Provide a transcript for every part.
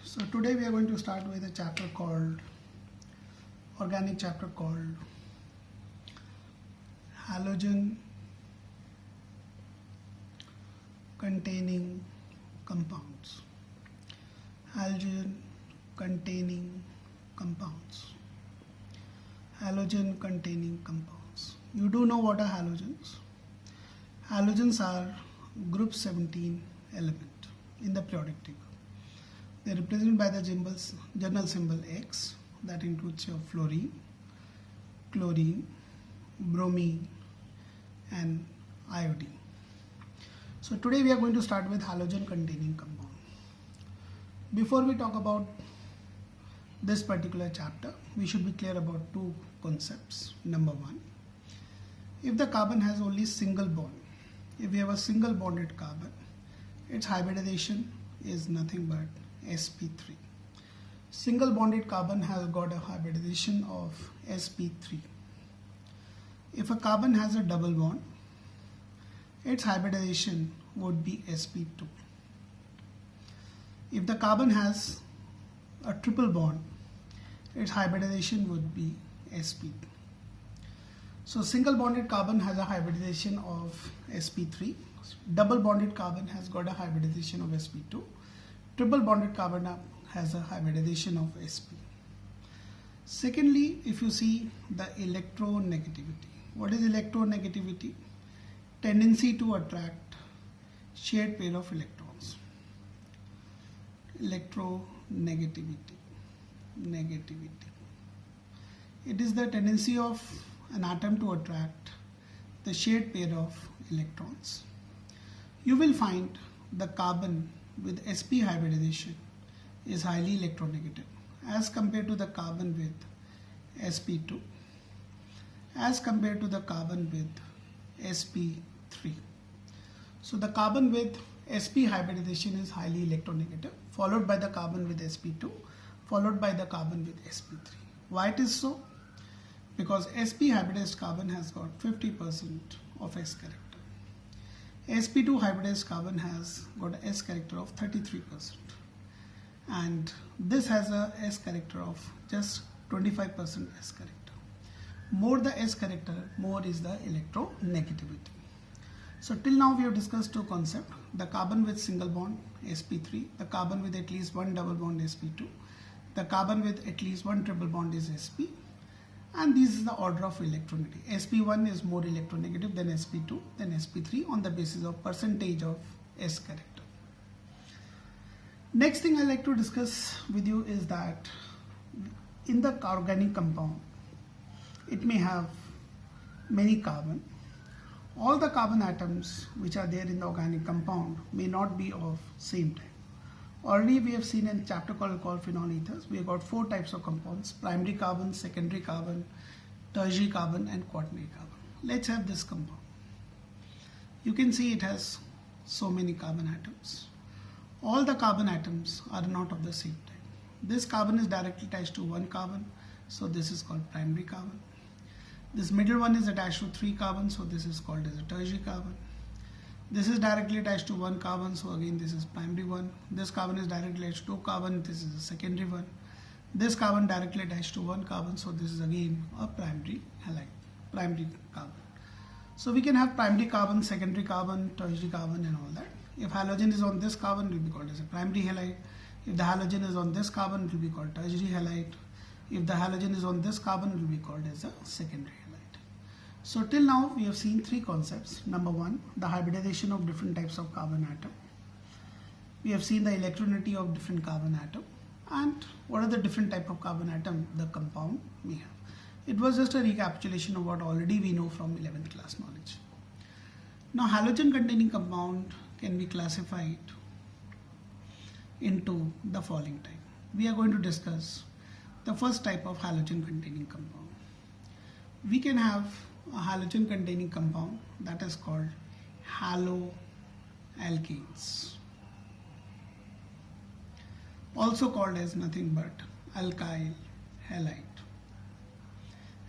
So today we are going to start with a chapter called organic chapter called halogen containing compounds. Halogen containing compounds. Halogen containing compounds. You do know what are halogens. Halogens are group 17 element in the periodic table. They are represented by the journal symbol X, that includes your fluorine, chlorine, bromine and iodine. So today we are going to start with halogen containing compound. Before we talk about this particular chapter, we should be clear about two concepts. Number one, if the carbon has only single bond, if we have a single bonded carbon, its hybridization is nothing but sp3. Single bonded carbon has got a hybridization of sp3. If a carbon has a double bond, its hybridization would be sp2. If the carbon has a triple bond, its hybridization would be sp. So single bonded carbon has a hybridization of sp3. Double bonded carbon has got a hybridization of sp2. Triple bonded carbon has a hybridization of sp. Secondly, if you see the electronegativity. What is electronegativity? Tendency to attract shared pair of electrons. Electronegativity. Negativity. It is the tendency of an atom to attract the shared pair of electrons. You will find the carbon with sp hybridization is highly electronegative as compared to the carbon with sp2, as compared to the carbon with sp3. So the carbon with sp hybridization is highly electronegative, followed by the carbon with sp2, followed by the carbon with sp3. Why it is so? Because sp hybridized carbon has got 50% of S character. sp2 hybridized carbon has got an S character of 33%, and this has a S character of just 25% S character. More the S character, more is the electronegativity. So till now we have discussed two concepts: the carbon with single bond sp3, the carbon with at least one double bond sp2, the carbon with at least one triple bond is sp. And this is the order of electronegativity. sp1 is more electronegative than sp2, then sp3 on the basis of percentage of S character. Next thing I like to discuss with you is that in the organic compound, it may have many carbon. All the carbon atoms which are there in the organic compound may not be of same type. Already we have seen in a chapter called phenol ethers, we have got 4 types of compounds: primary carbon, secondary carbon, tertiary carbon and quaternary carbon. Let's have this compound. You can see it has so many carbon atoms. All the carbon atoms are not of the same type. This carbon is directly attached to one carbon, so this is called primary carbon. This middle one is attached to 3 carbons, so this is called as a tertiary carbon. This is directly attached to one carbon, so again this is primary one. This carbon is directly attached to 2 carbon, this is a secondary one. This carbon directly attached to one carbon, so this is again a primary halide, primary carbon. So we can have primary carbon, secondary carbon, tertiary carbon and all that. If halogen is on this carbon, it will be called as a primary halide. If the halogen is on this carbon, it will be called tertiary halide. If the halogen is on this carbon, it will be called as a secondary halide. So till now we have seen 3 concepts. Number one, the hybridization of different types of carbon atom. We have seen the electronegativity of different carbon atom and what are the different type of carbon atom the compound may have. It was just a recapitulation of what already we know from 11th class knowledge. Now halogen containing compound can be classified into the following type. We are going to discuss the first type of halogen containing compound. We can have a halogen containing compound that is called haloalkanes, also called as nothing but alkyl halide.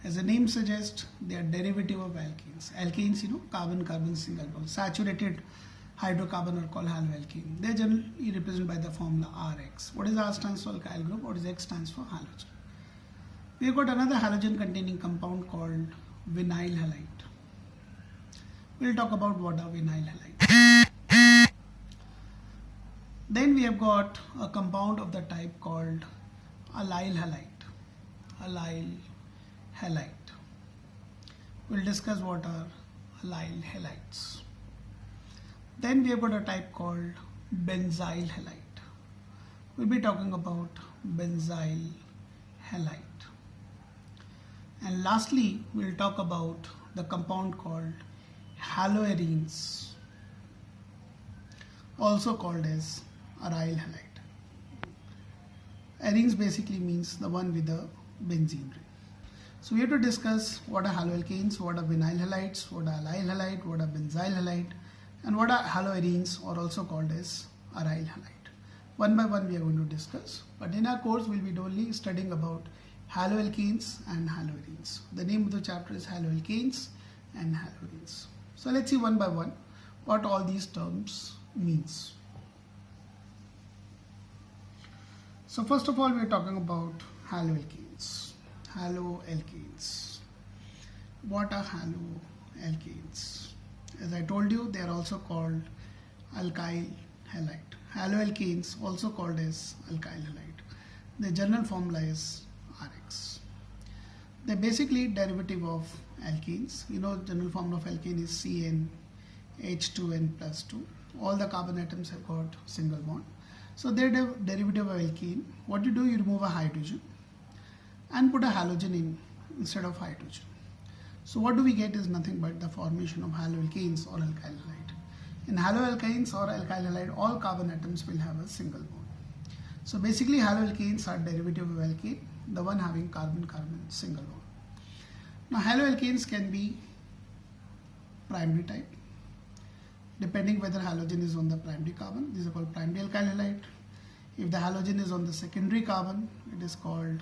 As the name suggests, they are derivative of alkanes. Alkanes, carbon-carbon single bond, saturated hydrocarbon are called haloalkene. They are generally represented by the formula Rx. What is R stands for alkyl group? What is X stands for halogen? We have got another halogen containing compound called vinyl halide. We'll talk about what are vinyl halide. Then we have got a compound of the type called allyl halide. Allyl halide. We'll discuss what are allyl halides. Then we have got a type called benzyl halide. We'll be talking about benzyl halide. And lastly, we'll talk about the compound called haloarenes, also called as aryl halide. Arenes basically means the one with the benzene ring. So we have to discuss what are haloalkanes, what are vinyl halides, what are allyl halide, what are benzyl halide, and what are haloarenes, or also called as aryl halide. One by one we are going to discuss, but in our course we'll be only studying about haloalkanes and haloarenes. The name of the chapter is haloalkanes and haloarenes. So let's see one by one what all these terms means. So first of all, we are talking about haloalkanes. Haloalkanes. What are haloalkanes? As I told you, they are also called alkyl halide. Haloalkanes, also called as alkyl halide. The general formula is Rx. They're basically derivative of alkenes. You know, general formula of alkane is CnH2n plus 2. All the carbon atoms have got single bond. So they're derivative of alkene. What you do, you remove a hydrogen and put a halogen in instead of hydrogen. So what do we get is nothing but the formation of haloalkanes or alkyl halide. In haloalkanes or alkyl halide, all carbon atoms will have a single bond. So basically haloalkanes are derivative of alkane, the one having carbon-carbon single bond. Now haloalkanes can be primary type, depending whether halogen is on the primary carbon. These are called primary alkyl halide. If the halogen is on the secondary carbon, it is called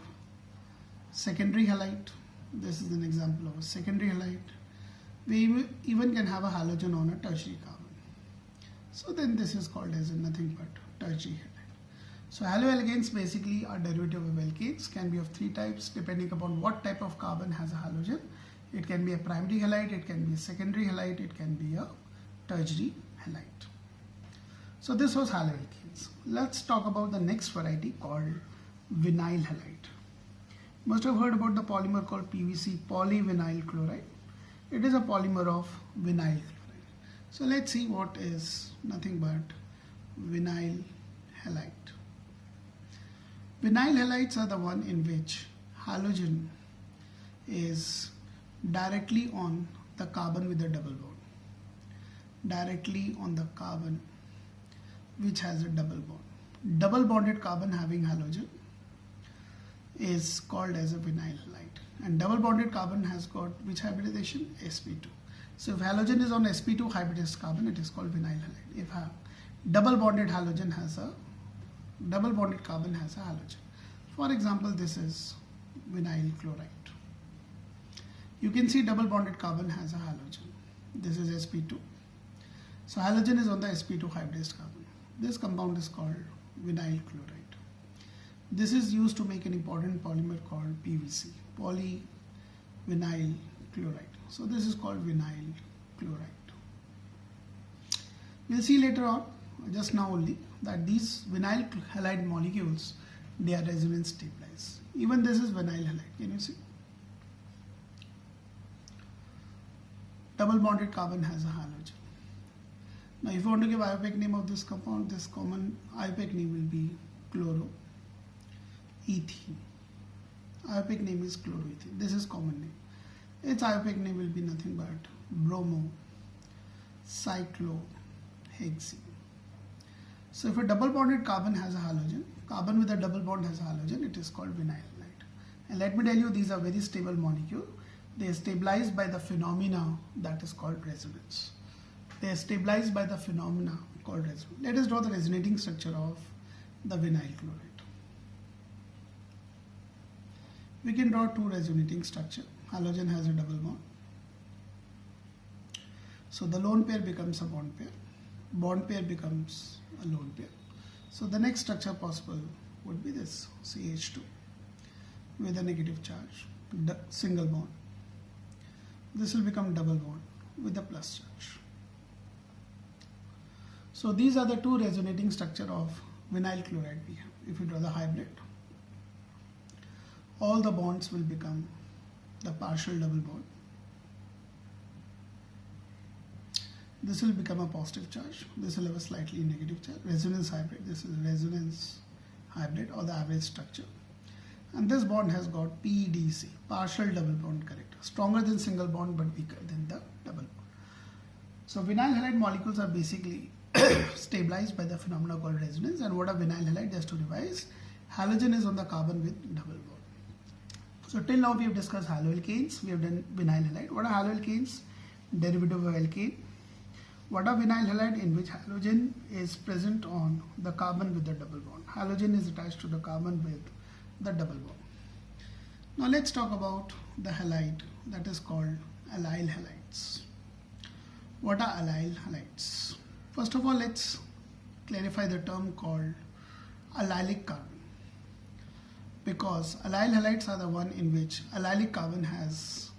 secondary halide. This is an example of a secondary halide. We even can have a halogen on a tertiary carbon. So then this is called as nothing but tertiary halide. So haloalkanes basically are derivative of alkanes, can be of three types depending upon what type of carbon has a halogen. It can be a primary halide, it can be a secondary halide, it can be a tertiary halide. So this was haloalkanes. Let's talk about the next variety called vinyl halide. Must have heard about the polymer called PVC, polyvinyl chloride. It is a polymer of vinyl chloride. So let's see what is nothing but vinyl halide. Vinyl halides are the one in which halogen is directly on the carbon with a double bond. Directly on the carbon which has a double bond. Double bonded carbon having halogen is called as a vinyl halide. And double bonded carbon has got which hybridization? sp2. So if halogen is on sp2 hybridized carbon, it is called vinyl halide. If a double bonded carbon has a halogen. For example, this is vinyl chloride. You can see double bonded carbon has a halogen. This is sp2. So halogen is on the sp2 hybridized carbon. This compound is called vinyl chloride. This is used to make an important polymer called PVC, polyvinyl chloride. So this is called vinyl chloride. We'll see later on, just now only, that these vinyl halide molecules, they are resonance stabilized. Even this is vinyl halide. Can you see? Double bonded carbon has a halogen. Now if you want to give IUPAC name of this compound, this common IUPAC name will be chloroethene. IUPAC name is chloroethene. This is common name. Its IUPAC name will be nothing but bromocyclohexene. So if a double bonded carbon has a halogen, carbon with a double bond has a halogen, it is called vinyl halide. And let me tell you, these are very stable molecules. They are stabilized by the phenomena that is called resonance. They are stabilized by the phenomena called resonance. Let us draw the resonating structure of the vinyl chloride. We can draw two resonating structure. Halogen has a double bond. So the lone pair becomes a bond pair. bond pair becomes a lone pair. So the next structure possible would be this CH2 with a negative charge, single bond. This will become double bond with a plus charge. So these are the two resonating structure of vinyl chloride we have. If you draw the hybrid, all the bonds will become the partial double bond. This will become a positive charge. This will have a slightly negative charge. Resonance hybrid. This is resonance hybrid or the average structure. And this bond has got PDC, partial double bond character. Stronger than single bond but weaker than the double bond. So vinyl halide molecules are basically stabilized by the phenomena called resonance. And what are vinyl halide? Just to revise, halogen is on the carbon with double bond. So till now we have discussed haloalkanes. We have done vinyl halide. What are haloalkanes? Derivative of alkane. What are vinyl halide? In which halogen is present on the carbon with the double bond. Halogen is attached to the carbon with the double bond. Now let's talk about the halide that is called allyl halides. What are allyl halides? First of all, let's clarify the term called allylic carbon, because allyl halides are the one in which allylic carbon has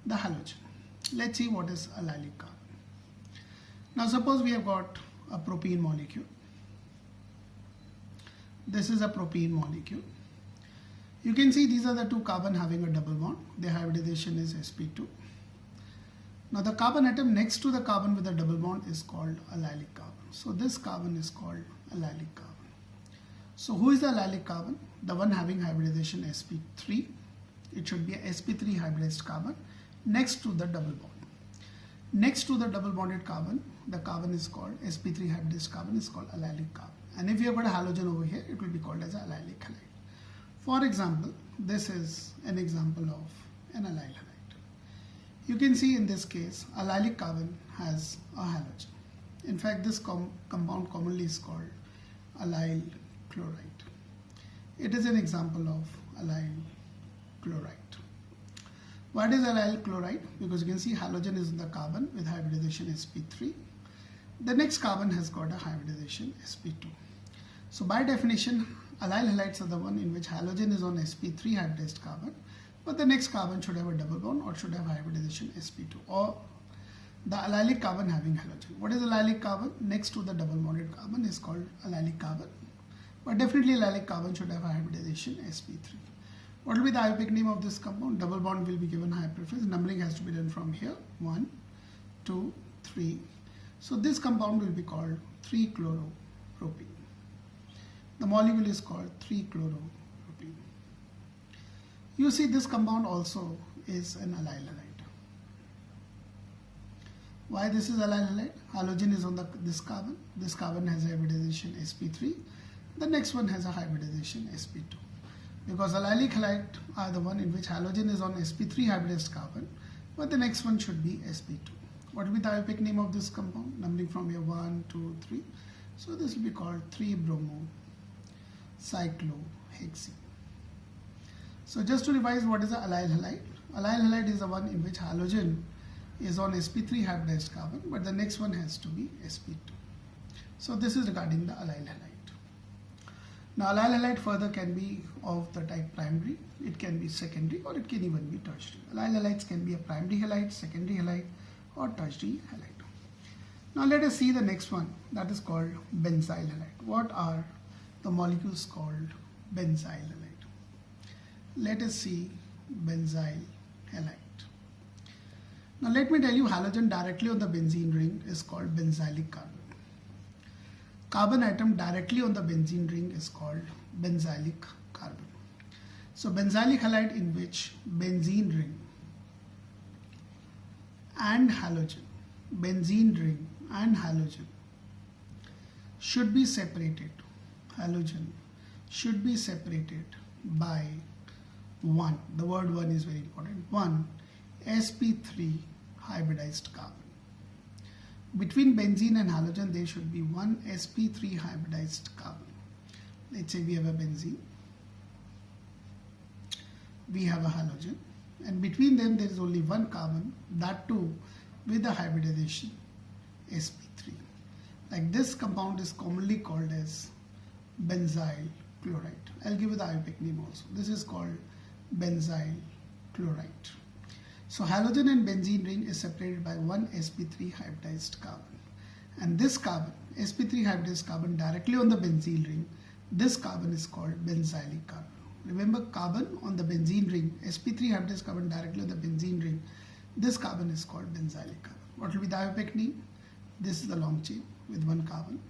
the halogen. Let's see what is allylic carbon. Now suppose we have got a propene molecule. This is a propene molecule. You can see these are the two carbon having a double bond. Their hybridization is sp2. Now the carbon atom next to the carbon with a double bond is called allylic carbon. So this carbon is called allylic carbon. So who is the allylic carbon? The one having hybridization sp3. It should be a sp3 hybridized carbon next to the double bond. Next to the double bonded carbon, the carbon is called sp3 hybridized carbon is called allylic carbon. And if you have got a halogen over here, it will be called as allylic halide. For example, this is an example of an allyl halide. You can see in this case, allylic carbon has a halogen. In fact, this compound commonly is called allyl chloride. It is an example of allyl chloride. What is allyl chloride? Because you can see halogen is in the carbon with hybridization sp3. The next carbon has got a hybridization sp2. So by definition, allyl halides are the one in which halogen is on sp3 hybridized carbon, but the next carbon should have a double bond or should have hybridization sp2, or the allylic carbon having halogen. What is allylic carbon? Next to the double bonded carbon is called allylic carbon, but definitely allylic carbon should have a hybridization sp3. What will be the IUPAC name of this compound? Double bond will be given high preference. Numbering has to be done from here. 1, 2, 3. So this compound will be called 3-chloropropene. The molecule is called 3-chloropropene. You see this compound also is an allyl halide. Why this is allyl halide? Halogen is on this carbon. This carbon has hybridization sp3. The next one has a hybridization sp2. Because allylic halide are the one in which halogen is on sp3 hybridized carbon, but the next one should be sp2. What will be the IUPAC name of this compound? Numbering from here 1, 2, 3. So this will be called 3-bromocyclohexene. So just to revise, what is the allyl halide? Allyl halide is the one in which halogen is on sp3 hybridized carbon, but the next one has to be sp2. So this is regarding the allyl halide. Now allyl halide further can be of the type primary, it can be secondary, or it can even be tertiary. Allyl halides can be a primary halide, secondary halide, or tertiary halide. Now let us see the next one, that is called benzyl halide. What are the molecules called benzyl halide? Let us see benzyl halide. Now let me tell you, halogen directly on the benzene ring is called benzylic carbon. Carbon atom directly on the benzene ring is called benzylic carbon. So benzylic halide in which benzene ring and halogen, benzene ring and halogen should be separated. Halogen should be separated by 1. The word 1 is very important. 1 sp3 hybridized carbon. Between benzene and halogen, there should be 1 sp3 hybridized carbon. Let's say we have a benzene, we have a halogen, and between them there is only one carbon, that too with the hybridization sp3. Like this compound is commonly called as benzyl chloride. I'll give you the IUPAC name also. This is called benzyl chloride. So halogen and benzene ring is separated by one sp3 hybridized carbon. And this carbon, sp3 hybridized carbon directly on the benzene ring, this carbon is called benzylic carbon. Remember, carbon on the benzene ring, sp3 hybridized carbon directly on the benzene ring, this carbon is called benzylic carbon. What will be the IUPAC name? This is the long chain with one carbon.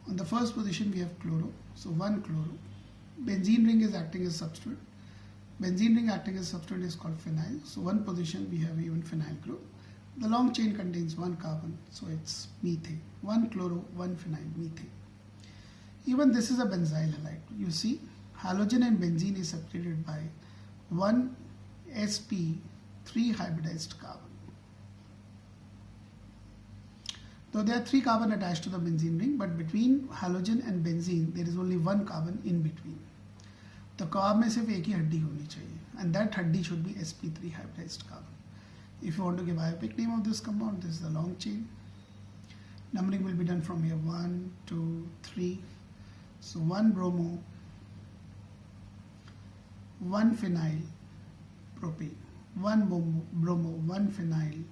On the first position we have chloro, so one chloro. Benzene ring is acting as substitute. Benzene ring acting as substitute is called phenyl. So one position we have even phenyl group. The long chain contains one carbon, so it's methane. One chloro, one phenyl, methane. Even this is a benzyl halide. You see, halogen and benzene is separated by one sp3 hybridized carbon. Though there are three carbon attached to the benzene ring, but between halogen and benzene there is only one carbon in between. तो carb में सिर्फ एक ही हड्डी होनी चाहिए, and that हड्डी should be sp3 hybridized carbon. If you want to give IUPAC name of this compound, this is the long chain. Numbering will be done from here 1, 2, 3. So 1 bromo, 1 phenyl propane, 1 bromo, 1 phenyl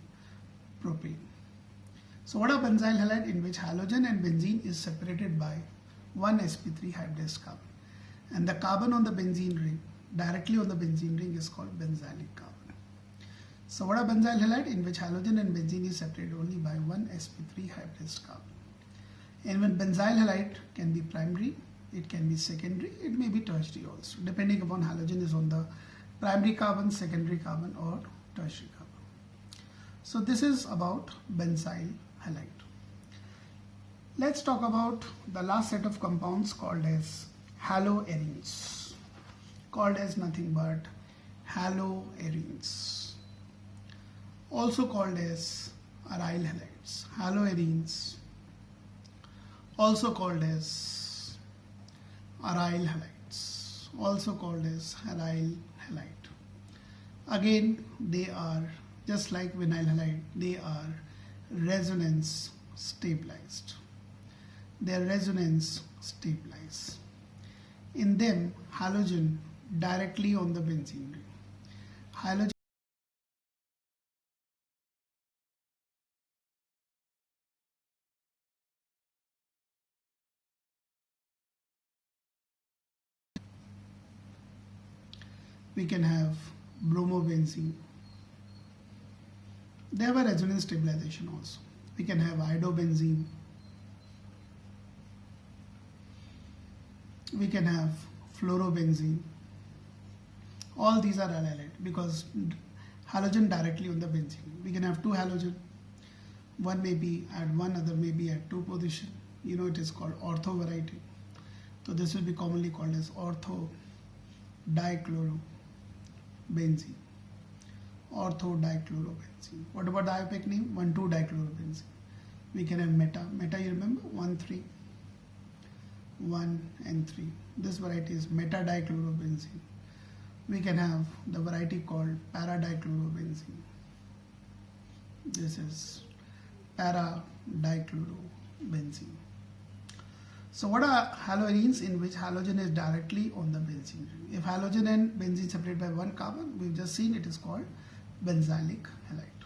propane. So what are benzyl halide? In which halogen and benzene is separated by one sp3 hybridized carbon. And the carbon on the benzene ring, directly on the benzene ring, is called benzylic carbon. So what are benzyl halide? In which halogen and benzene is separated only by one sp3 hybridized carbon. And when benzyl halide can be primary, it can be secondary, it may be tertiary also, depending upon halogen is on the primary carbon, secondary carbon, or tertiary carbon. So this is about benzyl halide. Let's talk about the last set of compounds called as haloarenes, called as nothing but haloarenes, also called as aryl halides. Haloarenes, also called as aryl halides, also called as aryl halide. Again, they are just like vinyl halide, they are resonance stabilized. They are resonance stabilized. In them, halogen directly on the benzene ring. Halogen we can have bromobenzene. They have a resonance stabilization also. We can have iodobenzene. We can have fluorobenzene. All these are allyl because halogen directly on the benzene. We can have two halogen. One may be at one, other may be at two position. You know, it is called ortho variety. So this will be commonly called as ortho dichlorobenzene. Ortho dichlorobenzene. What about the IUPAC name? 1,2-dichlorobenzene. We can have meta. Meta, you remember? 1, 3. 1 and 3. This variety is meta-dichlorobenzene. We can have the variety called para-dichlorobenzene. This is para-dichlorobenzene. So what are haloarenes? In which halogen is directly on the benzene ring. If halogen and benzene separated by one carbon, we've just seen it is called benzylic halide.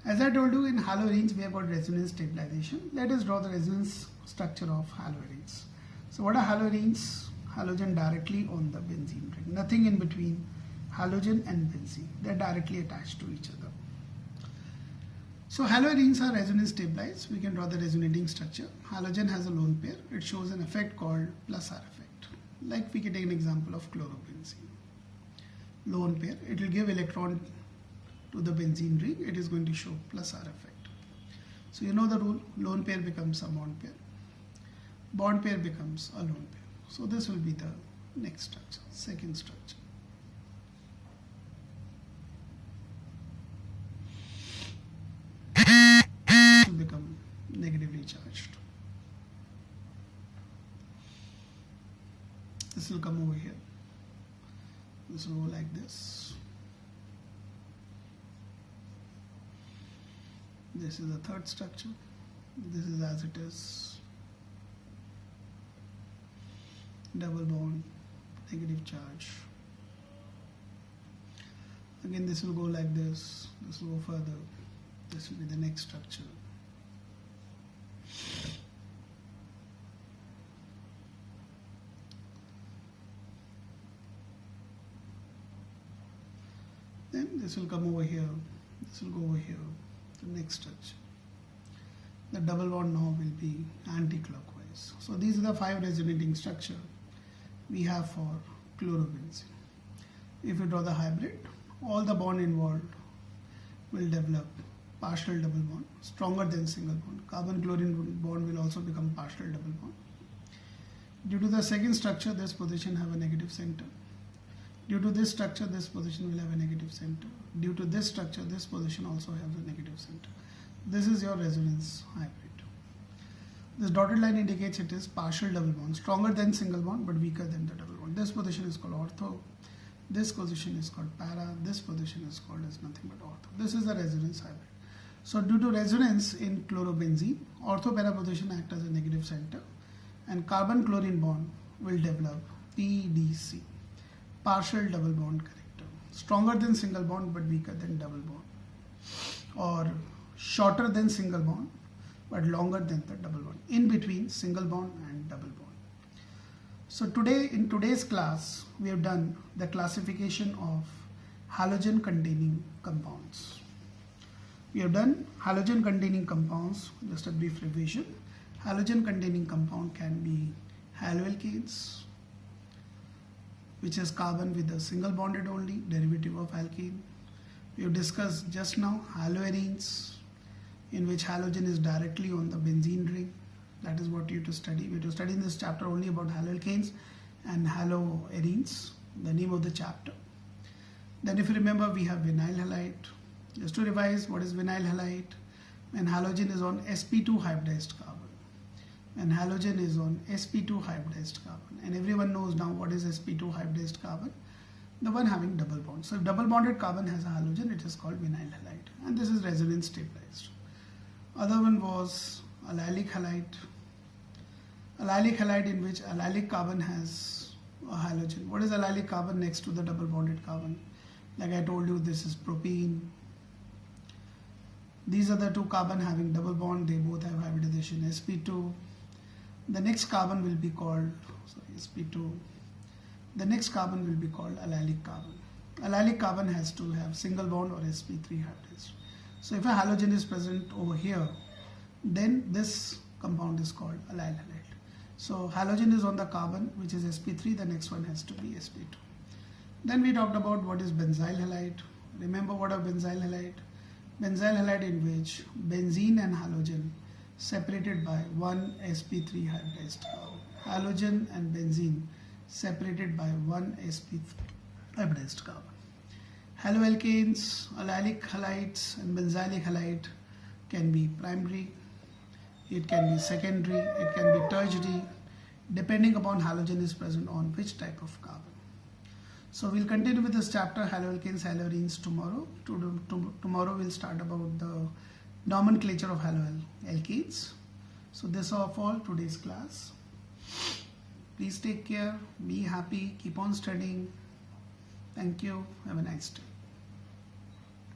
As I told you, in haloarenes we have got resonance stabilization. Let us draw the resonance structure of haloarenes. So what are haloarenes? Halogen directly on the benzene ring. Nothing in between halogen and benzene. They are directly attached to each other. So haloarenes are resonance stabilized. We can draw the resonating structure. Halogen has a lone pair. It shows an effect called plus R effect. Like we can take an example of chlorobenzene. Lone pair. It will give electron to the benzene ring. It is going to show plus R effect. So you know the rule. Lone pair becomes a bond pair. Bond pair becomes a lone pair. So this will be the next structure, second structure. This will become negatively charged. This will come over here. This will go like this. This is the third structure. This is as it is. Double bond, negative charge. Again, this will go like this. This will go further. This will be the next structure. Then this will come over here. This will go over here. The next structure. The double bond now will be anti-clockwise. So these are the 5 resonating structure we have for chlorobenzene. If you draw the hybrid, all the bond involved will develop partial double bond, stronger than single bond. Carbon-chlorine bond will also become partial double bond. Due to the second structure, this position have a negative center. Due to this structure, this position will have a negative center. Due to this structure, this position also has a negative center. This is your resonance hybrid. This dotted line indicates it is partial double bond, stronger than single bond but weaker than the double bond. This position is called ortho. This position is called para. This position is called as nothing but ortho. This is the resonance hybrid. So due to resonance in chlorobenzene, ortho-para position act as a negative center and carbon-chlorine bond will develop PDC, partial double bond character. Stronger than single bond but weaker than double bond. Or shorter than single bond but longer than the double bond. In between single bond and double bond. So today, in today's class, we have done the classification of halogen containing compounds. We have done halogen containing compounds, just a brief revision. Halogen containing compound can be haloalkanes, which is carbon with a single bonded only, derivative of alkane. We have discussed just now haloarenes, in which halogen is directly on the benzene ring. That is what you have to study. We have to study in this chapter only about haloalkanes and haloarenes, the name of the chapter. Then if you remember, we have vinyl halide. Just to revise, what is vinyl halide? When halogen is on sp2 hybridized carbon. When halogen is on sp2 hybridized carbon. And everyone knows now what is sp2 hybridized carbon. The one having double bond. So if double bonded carbon has a halogen, it is called vinyl halide. And this is resonance stabilized. Other one was allylic halide. Allylic halide in which allylic carbon has a halogen. What is allylic carbon next to the double bonded carbon? Like I told you, this is propene. These are the 2 carbon having double bond. They both have hybridization sp2. The next carbon will be called sp2. The next carbon will be called allylic carbon. Allylic carbon has to have single bond or sp3 hybridized. So if a halogen is present over here, then this compound is called allyl halide. So halogen is on the carbon, which is sp3. The next one has to be sp2. Then we talked about what is benzyl halide. Remember what are benzyl halide? Benzyl halide in which benzene and halogen separated by one sp3 hybridized carbon. Halogen and benzene separated by one sp3 hybridized carbon. Haloalkanes, allylic halides and benzylic halide can be primary, it can be secondary, it can be tertiary, depending upon halogen is present on which type of carbon. So we'll continue with this chapter, haloalkanes, haloarenes, tomorrow. Tomorrow we'll start about the nomenclature of haloalkanes. So this is all for today's class. Please take care, be happy, keep on studying. Thank you. Have a nice day.